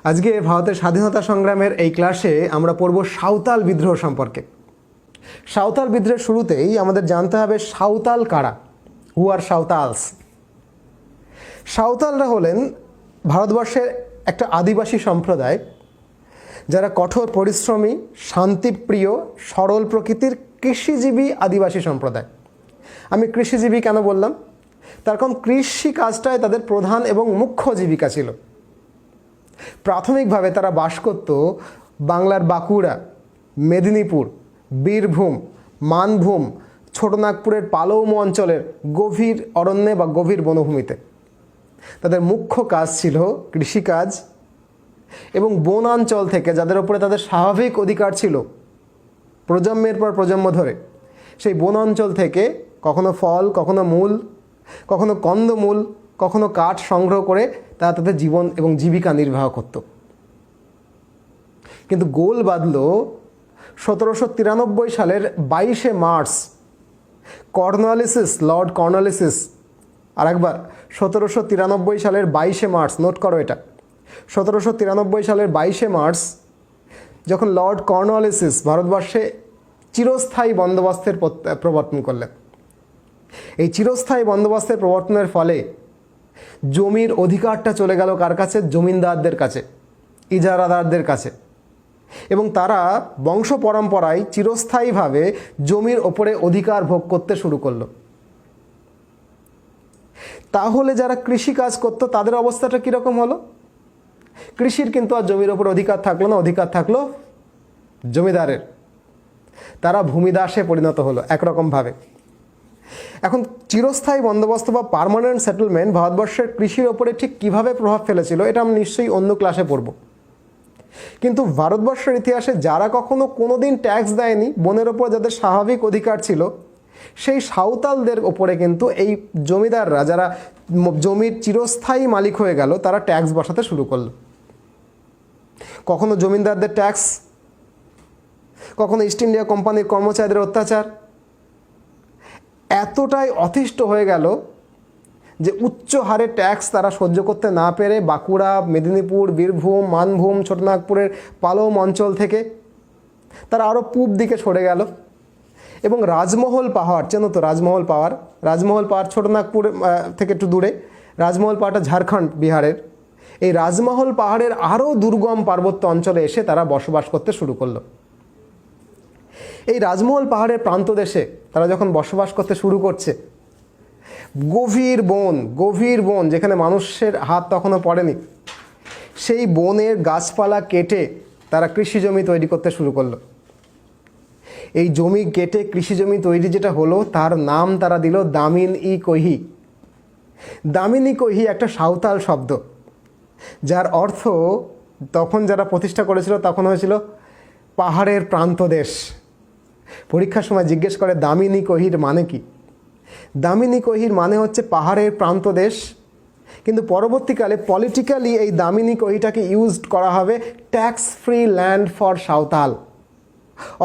আজকে ভারতের স্বাধীনতা সংগ্রামের এই ক্লাসে আমরা পড়ব সাঁওতাল বিদ্রোহ সম্পর্কে। সাঁওতাল বিদ্রোহের শুরুতেই আমাদের জানতে হবে সাঁওতাল কারা, হু আর সাঁওতালস। সাঁওতালরা হলেন ভারতবর্ষের একটা আদিবাসী সম্প্রদায়, যারা কঠোর পরিশ্রমী, শান্তিপ্রিয়, সরল প্রকৃতির কৃষিজীবী আদিবাসী সম্প্রদায়। আমি কৃষিজীবী কেন বললাম? তার কারণ কৃষি কাজটাই তাদের প্রধান এবং মুখ্য জীবিকা ছিল। প্রাথমিকভাবে তারা বাস করত বাংলার বাঁকুড়া, মেদিনীপুর, বীরভূম, মানভূম, ছোটনাগপুরের পালৌম অঞ্চলের গভীর অরণ্যে বা গভীর বনভূমিতে। তাদের মুখ্য কাজ ছিল কৃষিকাজ এবং বনাঞ্চল থেকে যাদের উপরে তাদের স্বাভাবিক অধিকার ছিল প্রজন্মের পর প্রজন্ম ধরে, সেই বনাঞ্চল থেকে কখনো ফল, কখনো মূল, কখনো কন্দমূল, কখনো কাঠ সংগ্রহ করে তারা তাদের জীবন এবং জীবিকা নির্বাহ করত। কিন্তু গোল বাঁধল 1793 সালের 22শে মার্চ কর্নওয়ালিস, লর্ড কর্নওয়ালিস, আর একবার 1793 সালের 22শে মার্চ, নোট করো এটা, 1793 সালের 22শে মার্চ যখন লর্ড কর্নওয়ালিস ভারতবর্ষে চিরস্থায়ী বন্দোবস্তের প্রবর্তন করলেন। এই চিরস্থায়ী বন্দোবস্তের প্রবর্তনের ফলে জমির অধিকারটা চলে গেল কার কাছে? জমিনদারদের কাছে, ইজারাদারদের কাছে, এবং তারা বংশ পরম্পরায় চিরস্থায়ীভাবে জমির ওপরে অধিকার ভোগ করতে শুরু করলো। তাহলে যারা কৃষিকাজ করত তাদের অবস্থাটা কীরকম হলো? কৃষির কিন্তু আর জমির ওপর অধিকার থাকলো না, অধিকার থাকলো জমিদারের। তারা ভূমিদাসে পরিণত হলো একরকমভাবে। এখন চিরস্থায়ী বন্দোবস্ত বা পার্মানেন্ট সেটেলমেন্ট ভারতবর্ষের কৃষির ওপরে ঠিক কীভাবে প্রভাব ফেলেছিল এটা আমরা নিশ্চয়ই অন্য ক্লাসে পড়ব। কিন্তু ভারতবর্ষের ইতিহাসে যারা কখনো কোনো দিন ট্যাক্স দেয়নি, বনের ওপর যাদের স্বাভাবিক অধিকার ছিল, সেই সাঁওতালদের ওপরে কিন্তু এই জমিদাররা, যারা জমির চিরস্থায়ী মালিক হয়ে গেল, তারা ট্যাক্স বসাতে শুরু করলো। কখনো জমিদারদের ট্যাক্স, কখনো ইস্ট ইন্ডিয়া কোম্পানির কর্মচারীদের অত্যাচার এতটাই অতিষ্ঠ হয়ে গেল যে উচ্চ হারে ট্যাক্স তারা সহ্য করতে না পেরে বাঁকুড়া, মেদিনীপুর, বীরভূম, মানভূম, ছোটনাগপুরের পালৌম অঞ্চল থেকে তারা আরও পূব দিকে সরে গেল এবং রাজমহল পাহাড়, চেনো তো রাজমহল পাহাড়? রাজমহল পাহাড় ছোটনাগপুর থেকে একটু দূরে, রাজমহল পাহাড়টা ঝাড়খণ্ড, বিহারের। এই রাজমহল পাহাড়ের আরও দুর্গম পার্বত্য অঞ্চলে এসে তারা বসবাস করতে শুরু করলো। এই রাজমহল পাহাড়ের প্রান্তদেশে তারা যখন বসবাস করতে শুরু করছে, গভীর বন যেখানে মানুষের হাত তখনও পড়েনি, সেই বনের গাছপালা কেটে তারা কৃষি জমি তৈরি করতে শুরু করলো। এই জমি কেটে কৃষি জমি তৈরি যেটা হলো, তার নাম তারা দিল দামিন-ই-কোহি। দামিন-ই-কোহি একটা সাঁওতাল শব্দ, যার অর্থ তখন যারা প্রতিষ্ঠা করেছিল তখন হয়েছিল পাহাড়ের প্রান্তদেশ। পরীক্ষার সময় জিজ্ঞেস করে দামিন-ই-কোহির মানে কি? দামিন-ই-কোহির মানে হচ্ছে পাহাড়ের প্রান্তদেশ, কিন্তু পরবর্তীকালে পলিটিক্যালি এই দামিন-ই-কোহিটাকে ইউজ করা হবে tax free land for Santhal,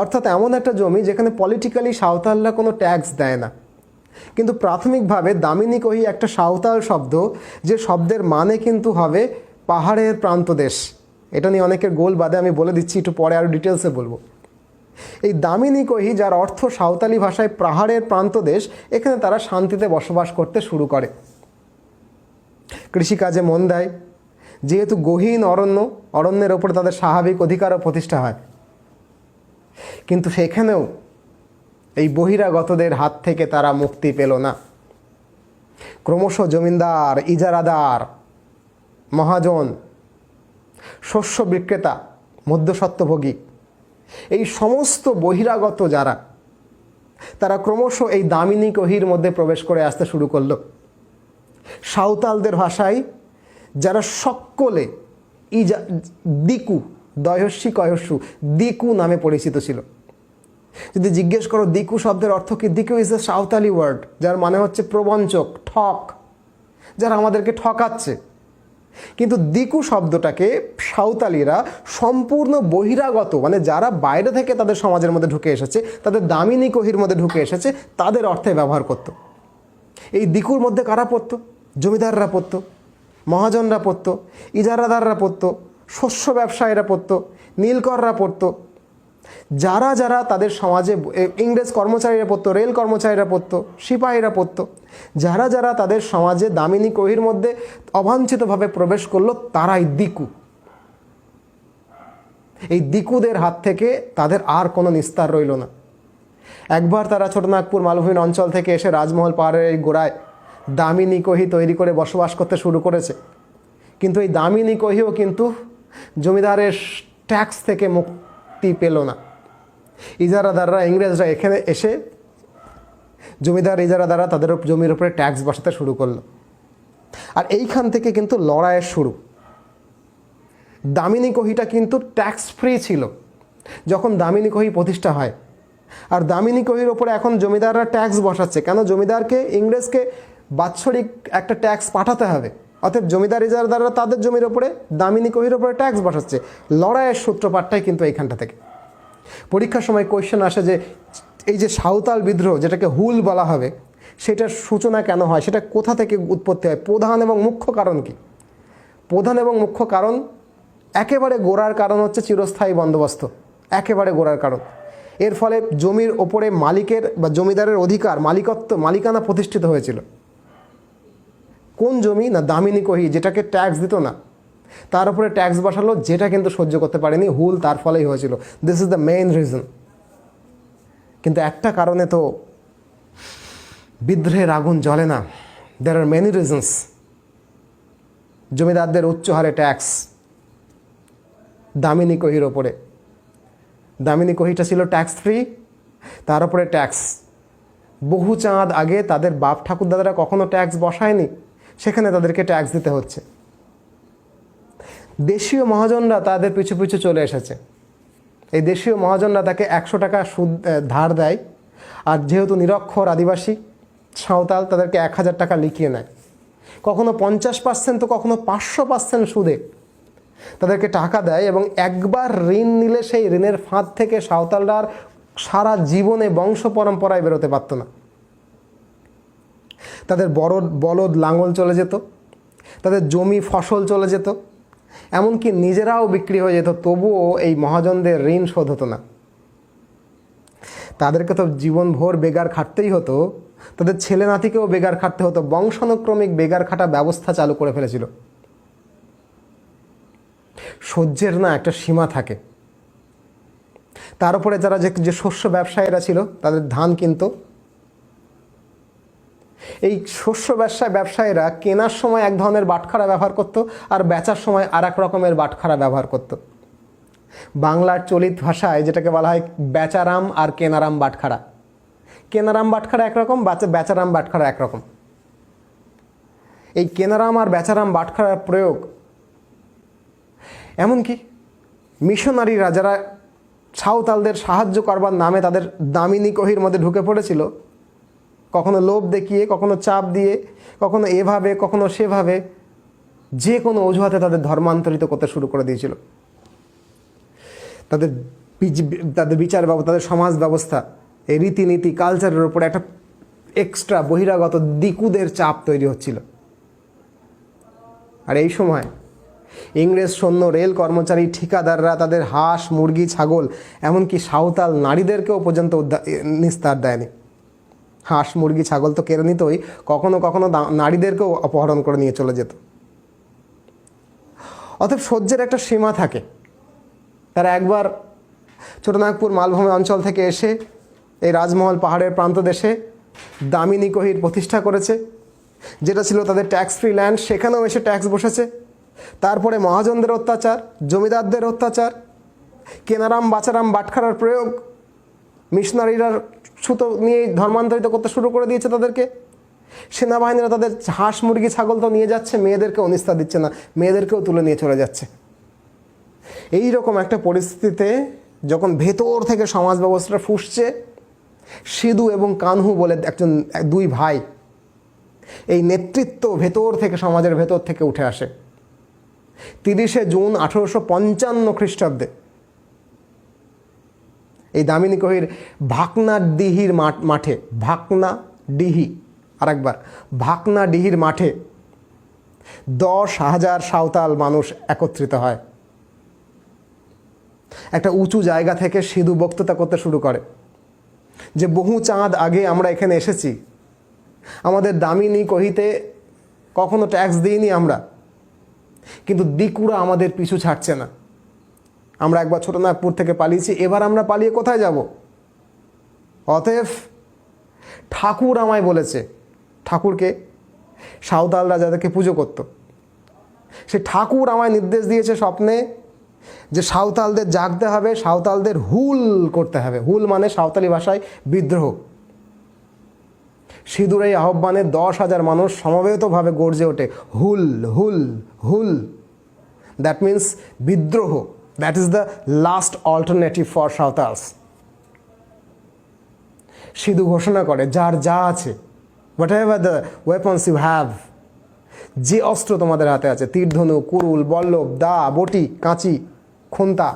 অর্থাৎ এমন একটা জমি যেখানে পলিটিক্যালি সাঁওতালরা কোনো ট্যাক্স দেয় না। কিন্তু প্রাথমিকভাবে দামিন-ই-কোহি একটা সাঁওতাল শব্দ, যে শব্দের মানে কিন্তু হবে পাহাড়ের প্রান্তদেশ। এটা নিয়ে অনেকের গোল বাদে, আমি বলে দিচ্ছি, একটু পরে আরও ডিটেলসে বলবো। এই দামিন-ই-কোহি, যার অর্থ সাঁওতালি ভাষায় পাহাড়ের প্রান্তদেশ, এখানে তারা শান্তিতে বসবাস করতে শুরু করে, কৃষিকাজে মন দেয়। যেহেতু গহীন অরণ্যের ওপরে তাদের স্বাভাবিক অধিকারও প্রতিষ্ঠা হয়। কিন্তু সেখানেও এই বহিরাগতদের হাত থেকে তারা মুক্তি পেল না। ক্রমশ জমিনদার, ইজারাদার, মহাজন, শস্য বিক্রেতা, মধ্যস্বত্বভোগী, এই সমস্ত বহিরাগত যারা, তারা ক্রমশ এই দামিন-ই-কোহির মধ্যে প্রবেশ করে আসতে শুরু করলো। সাঁওতালদের ভাষায় যারা সকলে দিকু, দয়স্যি কয়স্যু, দিকু নামে পরিচিত ছিল। যদি জিজ্ঞেস করো দিকু শব্দের অর্থ কি, Diku is a Santali word, যার মানে হচ্ছে প্রবঞ্চক, ঠক, যারা আমাদেরকে ঠকাচ্ছে। কিন্তু দিকু শব্দটাকে সাঁওতালিরা সম্পূর্ণ বহিরাগত, মানে যারা বাইরে থেকে তাদের সমাজের মধ্যে ঢুকে এসেছে, তাদের দামিন-ই-কোহির মধ্যে ঢুকে এসেছে, তাদের অর্থে ব্যবহার করত। এই দিকুর মধ্যে কারা পড়তো? জমিদাররা পড়তো, মহাজনরা পড়তো, ইজারাদাররা পড়তো, শস্য ব্যবসায়ীরা পড়তো, নীলকররা পড়তো, যারা যারা তাদের সমাজে, ইংরেজ কর্মচারীরা পড়তো, রেল কর্মচারীরা পড়তো, সিপাহীরা পড়তো, যারা যারা তাদের সমাজে দামিনী কহির মধ্যে অবাঞ্ছিতভাবে প্রবেশ করলো তারাই দিকু। এই দিকুদের হাত থেকে তাদের আর কোনো নিস্তার রইল না। একবার তারা ছোটনাগপুর মালভূমি অঞ্চল থেকে এসে রাজমহল পাহাড়ের এই গোড়ায় দামিনী কহি তৈরি করে বসবাস করতে শুরু করেছে, কিন্তু এই দামিনী কহিও কিন্তু জমিদারের ট্যাক্স থেকে মুক্তি পেল না। ইজারাদাররা, ইংরেজরা এখানে এসে জমিদার ইজারাদাররা তাদের জমির উপরে ট্যাক্স বসাতে শুরু করলো, আর এইখান থেকে কিন্তু লড়াইয়ের শুরু। দামিনী কহিটা কিন্তু ট্যাক্স ফ্রি ছিল যখন দামিনী কহি প্রতিষ্ঠা হয়, আর দামিনী কহির ওপরে এখন জমিদাররা ট্যাক্স বসাচ্ছে। কেন? জমিদারকে, ইংরেজকে বাৎসরিক একটা ট্যাক্স পাঠাতে হবে, অতএব জমিদার ইজারাদাররা তাদের জমির ওপরে দামিনী কহির ওপরে ট্যাক্স বসাচ্ছে। লড়াইয়ের সূত্রপাতটাই কিন্তু এইখানটা থেকে। পরীক্ষার সময় কোয়েশ্চেন আসে যে এই যে সাঁওতাল বিদ্রোহ, যেটাকে হুল বলা হবে, সেটার সূচনা কেন হয়, সেটা কোথা থেকে উৎপত্তি হয়, প্রধান এবং মুখ্য কারণ কি? প্রধান এবং মুখ্য কারণ, একেবারে গোড়ার কারণ হচ্ছে চিরস্থায়ী বন্দোবস্ত, একেবারে গোড়ার কারণ। এর ফলে জমির ওপরে মালিকের বা জমিদারের অধিকার, মালিকানা প্রতিষ্ঠিত হয়েছিল। কোন জমি? না দামিনী কহি, যেটাকে ট্যাক্স দিত না, তার উপরে ট্যাক্স বসালো, যেটা কিন্তু সহ্য করতে পারেনি হুল, তার ফলেই হয়েছিল। This is the main reason. কিন্তু একটা কারণে তো বিদ্রোহের আগুন জ্বলে না। দেয়ার আর মেনি রিজনস। জমিদারদের উচ্চ হারে ট্যাক্স দামিনী কহির ওপরে। দামিনী কহিটা ছিল ট্যাক্স ফ্রি, তার উপরে ট্যাক্স। বহু চাঁদ আগে তাদের বাপ ঠাকুরদাদারা কখনো ট্যাক্স বসায়নি, সেখানে তাদেরকে ট্যাক্স দিতে হচ্ছে। দেশীয় মহাজনরা তাদের পিছু পিছু চলে এসেছে। এই দেশীয় মহাজনরা তাকে 100 টাকা সুদ ধার দেয়, আর যেহেতু নিরক্ষর আদিবাসী সাঁওতাল, তাদেরকে 1000 টাকা লিখিয়ে নেয়। কখনো 50%, তো কখনো 500% সুদে তাদেরকে টাকা দেয়, এবং একবার ঋণ নিলে সেই ঋণের ফাঁদ থেকে সাঁওতালরা আর সারা জীবনে বংশ পরম্পরায় বেরোতে পারত না। তাদের বলদ লাঙল চলে যেত, তাদের জমি ফসল চলে যেত, এমনকি নিজেরাও বিক্রি হয়ে যেত, তবুও এই মহাজনদের ঋণ শোধ হতো না। তাদেরকে তো জীবনভর বেগার খাটতেই হতো, তাদের ছেলে নাতিকেও বেগার খাটতে হতো। বংশানুক্রমিক বেগার খাটা ব্যবস্থা চালু করে ফেলেছিল। সহ্যের না একটা সীমা থাকে। তার উপরে যারা যে শস্য ব্যবসায়ীরা ছিল, তাদের ধান কিনত। এই শস্য ব্যবসায়ীরা কেনার সময় এক ধরনের বাটখারা ব্যবহার করত, আর বেচার সময় আর এক রকমের বাটখারা ব্যবহার করত। বাংলার চলিত ভাষায় যেটাকে বলা হয় বেচারাম আর কেনারাম বাটখারা। কেনারাম বাটখারা একরকম, বেচারাম বাটখারা একরকম। এই কেনারাম আর বেচারাম বাটখারার প্রয়োগ, এমনকি মিশনারিরা যারা সাঁওতালদের সাহায্য করবার নামে তাদের দামিনী কহির মধ্যে ঢুকে পড়েছিল, কখনো লোভ দেখিয়ে, কখনো চাপ দিয়ে, কখনো এভাবে, কখনো সেভাবে, যে কোনো অজুহাতে তাদের ধর্মান্তরিত করতে শুরু করে দিয়েছিল। তাদের বিচার ব্যবস্থা, তাদের সমাজ ব্যবস্থা, এই রীতিনীতি, কালচারের উপরে একটা এক্সট্রা বহিরাগত দিকুদের চাপ তৈরি হচ্ছিল। আর এই সময় ইংরেজ সৈন্য, রেল কর্মচারী, ঠিকাদাররা তাদের হাঁস, মুরগি, ছাগল, এমনকি সাঁওতাল নারীদেরকেও পর্যন্ত নিস্তার দেয়নি। হাঁস, মুরগি, ছাগল তো কেড়ে নিতই, কখনো কখনো নারীদেরকেও অপহরণ করে নিয়ে চলে যেত। অতএব সহ্যের একটা সীমা থাকে। তারা একবার ছোটনাগপুর মালভূমি অঞ্চল থেকে এসে এই রাজমহল পাহাড়ের প্রান্তদেশে দামিনী কহির প্রতিষ্ঠা করেছে, যেটা ছিল তাদের ট্যাক্স ফ্রি ল্যান্ড। সেখানেও এসে ট্যাক্স বসেছে। তারপরে মহাজনদের অত্যাচার, জমিদারদের অত্যাচার, কেনারাম বাচারাম বাটখারার প্রয়োগ, মিশনারিরা ছুতো নিয়ে ধর্মান্তরিত করতে শুরু করে দিয়েছে তাদেরকে। সেনাবাহিনীরা তাদের হাঁস, মুরগি, ছাগল তো নিয়ে যাচ্ছে, মেয়েদেরকেও নিস্তার দিচ্ছে না, মেয়েদেরকেও তুলে নিয়ে চলে যাচ্ছে। এই রকম একটা পরিস্থিতিতে যখন ভেতর থেকে সমাজ ব্যবস্থাটা ফুসছে, সিধু এবং কানহু বলে দুই ভাই, এই নেতৃত্ব ভেতর থেকে, সমাজের ভেতর থেকে উঠে আসে। 30শে জুন 1855 খ্রিস্টাব্দে এই দামিনী কহির ভাকনা ডিহির মাঠে, ভাকনা ডিহি, আরেকবার ভাকনা ডিহির মাঠে 10,000 সাঁওতাল মানুষ একত্রিত হয়। একটা উঁচু জায়গা থেকে সিধু বক্তৃতা করতে শুরু করে যে বহু চাঁদ আগে আমরা এখানে এসেছি, আমাদের দামিনী কহিতে কখনো ট্যাক্স দিইনি আমরা, কিন্তু দিকুরা আমাদের পিছু ছাড়ছে না। আমরা একবার ছোটনাগপুর থেকে পালিয়েছি, এবার আমরা পালিয়ে কোথায় যাব? অতএব ঠাকুর আমায় বলেছে, ঠাকুরকে সাঁওতালরা যাদেরকে পুজো করত, সে ঠাকুর আমায় নির্দেশ দিয়েছে স্বপ্নে যে সাঁওতালদের জাগতে হবে, সাঁওতালদের হুল করতে হবে। হুল মানে সাঁওতালি ভাষায় বিদ্রোহ। সিঁদুর এই আহ্বানে 10,000 মানুষ সমবেতভাবে গর্জে ওঠে, হুল হুল হুল। দ্যাট মিন্স বিদ্রোহ। That is the last alternative for Santhals. Sidhu ঘোষণা করে যার যা আছে, whatever the weapons you have, যে অস্ত্র তোমাদের হাতে আছে, তীরধনু, কুরুল, বল্লভ, দা, বটি, কাঁচি, খুন্তা,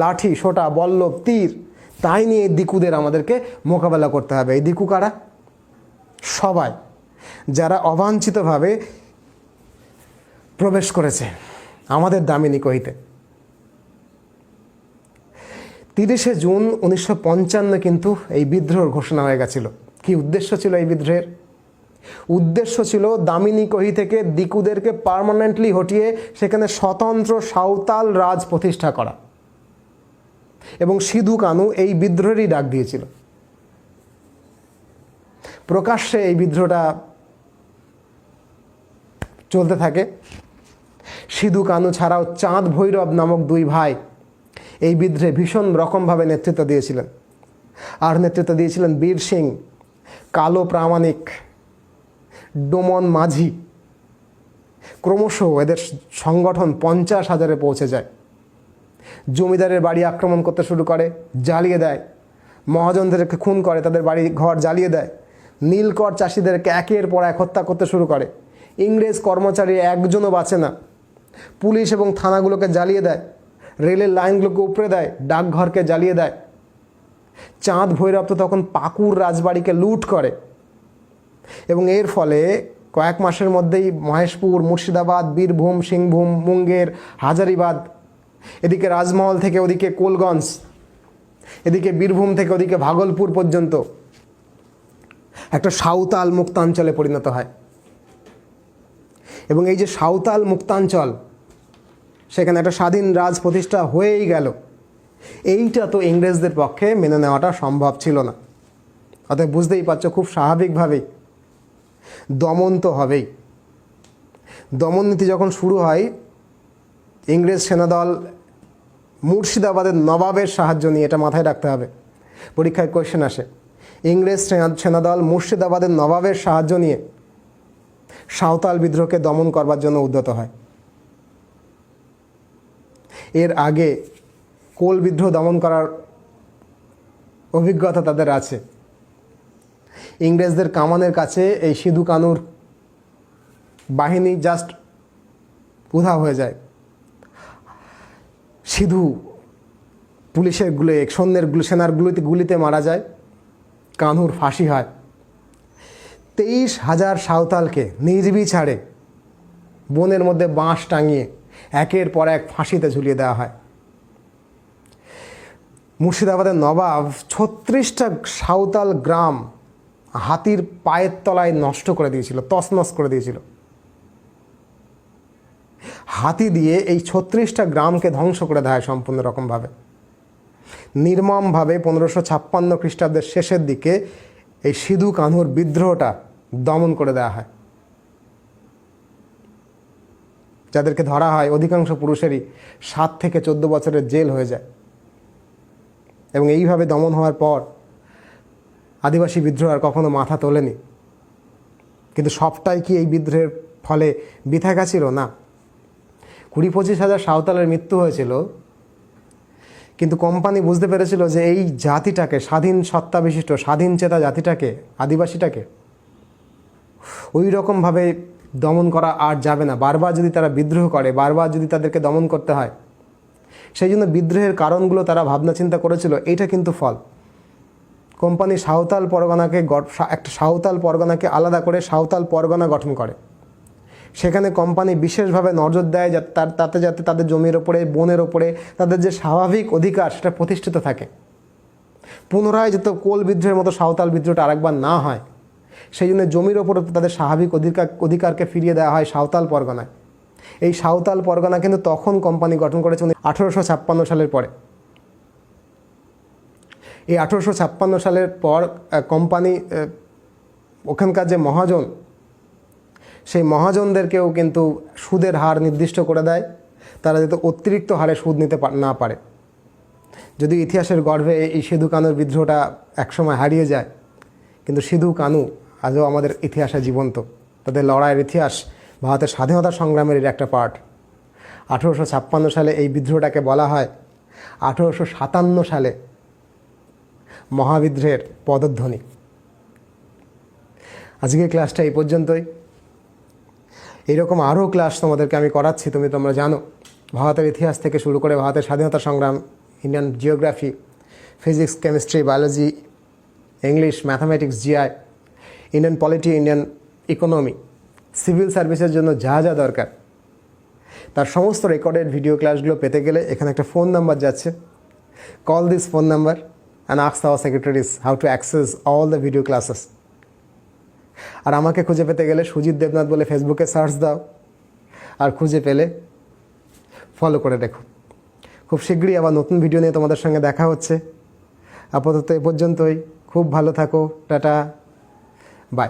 লাঠি, সোটা, বল্লভ, তীর, তাই নিয়ে দিকুদের আমাদেরকে মোকাবেলা করতে হবে। এই দিকু কারা? সবাই যারা অবাঞ্ছিতভাবে প্রবেশ করেছে আমাদের দামিনী কহিতে। 30শে জুন 1955 কিন্তু এই বিদ্রোহের ঘোষণা হয়ে গেছিল। কি উদ্দেশ্য ছিল এই বিদ্রোহের? উদ্দেশ্য ছিল দামিনী কহি থেকে দিকুদেরকে পার্মানেন্টলি হটিয়ে সেখানে স্বতন্ত্র সাঁওতাল রাজ প্রতিষ্ঠা করা। এবং সিধু কানু এই বিদ্রোহেরই ডাক দিয়েছিল। প্রকাশ্যে এই বিদ্রোহটা চলতে থাকে। সিধু কানু ছাড়াও চাঁদ ভৈরব নামক 2 ভাই এই বিদ্রোহে ভীষণ রকমভাবে নেতৃত্ব দিয়েছিলেন। আর নেতৃত্ব দিয়েছিলেন বীর সিং, কালো প্রামাণিক, ডোমন মাঝি। ক্রমশ এদের সংগঠন 50,000-এ পৌঁছে যায়। জমিদারের বাড়ি আক্রমণ করতে শুরু করে, জ্বালিয়ে দেয়। মহাজনদেরকে খুন করে, তাদের বাড়ি ঘর জ্বালিয়ে দেয়। নীলকর চাষিদেরকে একের পর এক হত্যা করতে শুরু করে। ইংরেজ কর্মচারী একজনও বাঁচে না। পুলিশ এবং থানাগুলোকে জ্বালিয়ে দেয়, রেলের লাইনগুলোকে উপড়ে দেয়, ডাকঘরকে জ্বালিয়ে দেয়। চাঁদ ভৈরব তো তখন পাকুড় রাজবাড়িকে লুট করে এবং এর ফলে কয়েক মাসের মধ্যেই মহেশপুর, মুর্শিদাবাদ, বীরভূম, সিংভূম, মুঙ্গের, হাজারিবাদ, এদিকে রাজমহল থেকে ওদিকে কোলগঞ্জ, এদিকে বীরভূম থেকে ওদিকে ভাগলপুর পর্যন্ত একটা সাঁওতাল মুক্তাঞ্চলে পরিণত হয়। এবং এই যে সাঁওতাল মুক্তাঞ্চল, সেখানে একটা স্বাধীন রাজ প্রতিষ্ঠা হয়েই গেল। এইটা তো ইংরেজদের পক্ষে মেনে নেওয়াটা সম্ভব ছিল না। অতএব বুঝতেই পারছো খুব স্বাভাবিকভাবেই দমন তো হবেই। দমন নীতি যখন শুরু হয়, ইংরেজ সেনাদল মুর্শিদাবাদের নবাবের সাহায্য নিয়ে, এটা মাথায় রাখতে হবে, পরীক্ষায় কোয়েশ্চেন আসে। ইংরেজ সেনাদল মুর্শিদাবাদের নবাবের সাহায্য নিয়ে সাঁওতাল বিদ্রোহকে দমন করবার জন্য উদ্যত হয়। এর আগে কোল বিদ্রোহ দমন করার অভিজ্ঞতা তাদের আছে। ইংরেজদের কামানের কাছে এই সিধু কানুর বাহিনী জাস্ট উধাও হয়ে যায়। সিধু পুলিশের সেনার গুলিতে মারা যায়, কানুর ফাঁসি হয়। 23,000 সাঁওতালকে নির্বিচারে বনের মধ্যে বাঁশ টাঙিয়ে একের পর এক ফাঁসিতে ঝুলিয়ে দেওয়া হয়। মুর্শিদাবাদের নবাব 36টা সাঁওতাল গ্রাম হাতির পায়ের তলায় নষ্ট করে দিয়েছিল, তছনছ করে দিয়েছিল। হাতি দিয়ে এই 36টা গ্রামকে ধ্বংস করে দেওয়া হয় সম্পূর্ণ রকমভাবে, নির্মমভাবে। 1556 খ্রিস্টাব্দের শেষের দিকে এই সিধু কানুর বিদ্রোহটা দমন করে দেওয়া হয়। যাদেরকে ধরা হয় অধিকাংশ পুরুষেরই 7 থেকে 14 বছরের জেল হয়ে যায়। এবং এইভাবে দমন হওয়ার পর আদিবাসী বিদ্রোহ আর কখনো মাথা তোলেনি। কিন্তু সবটাই কি এই বিদ্রোহের ফলে বৃথা গেছিল? না। 20-25 সাঁওতালের মৃত্যু হয়েছিল, কিন্তু কোম্পানি বুঝতে পেরেছিল যে এই জাতিটাকে, স্বাধীন সত্তা বিশিষ্ট স্বাধীন চেতা জাতিটাকে, আদিবাসীটাকে ওই রকমভাবে দমন করা আর যাবে না। বারবার যদি তারা বিদ্রোহ করে, বারবার যদি তাদেরকে দমন করতে হয়, সেই জন্য বিদ্রোহের কারণগুলো তারা ভাবনা চিন্তা করেছিল। এইটা কিন্তু ফল। কোম্পানি সাঁওতাল পরগনাকে আলাদা করে সাঁওতাল পরগনা গঠন করে। সেখানে কোম্পানি বিশেষভাবে নজর দেয় যাতে তাদের জমির ওপরে, বনের ওপরে তাদের যে স্বাভাবিক অধিকার সেটা প্রতিষ্ঠিত থাকে। পুনরায় যাতে কোল বিদ্রোহের মতো সাঁওতাল বিদ্রোহটা আরেকবার না হয়, সেই জন্য জমির ওপরে তাদের স্বাভাবিক অধিকারকে ফিরিয়ে দেওয়া হয় সাঁওতাল পরগনায়। এই সাঁওতাল পরগনা কিন্তু তখন কোম্পানি গঠন করেছে 1856 সালের পরে। এই 1856 সালের পর কোম্পানি ওখানকার যে মহাজন, সেই মহাজনদেরকেও কিন্তু সুদের হার নির্দিষ্ট করে দেয়, তারা যাতে অতিরিক্ত হারে সুদ নিতে না পারে। যদি ইতিহাসের গর্ভে এই সিধু কানুর বিদ্রোহটা একসময় হারিয়ে যায়, কিন্তু সিধু কানু আজও আমাদের ইতিহাসে জীবন্ত। তাদের লড়াইয়ের ইতিহাস ভারতের স্বাধীনতা সংগ্রামের একটা পার্ট। 1856 সালে এই বিদ্রোহটাকে বলা হয় 1857 সালে মহাবিদ্রোহের পদধ্বনি। আজকের ক্লাসটা এই পর্যন্তই। এইরকম আরও ক্লাস তোমাদেরকে আমি করাচ্ছি, তোমরা জানো। ভারতের ইতিহাস থেকে শুরু করে ভারতের স্বাধীনতা সংগ্রাম, Indian geography, physics, chemistry, biology, English, mathematics, GI, Indian polity, Indian economy, civil সার্ভিসের জন্য যা যা দরকার, তার সমস্ত রেকর্ডেড ভিডিও ক্লাসগুলো পেতে গেলে এখানে একটা ফোন নাম্বার যাচ্ছে। Call this phone number and ask our secretaries how to access all the video classes. আর আমাকে খুঁজে পেতে গেলে সুজিত দেবনাথ বলে ফেসবুকে সার্চ দাও, আর খুঁজে পেলে ফলো করে দেখো। খুব শীঘ্রই আবার নতুন ভিডিও নিয়ে তোমাদের সঙ্গে দেখা হচ্ছে। আপাতত এ পর্যন্তই। খুব ভালো থাকো। Tata, by.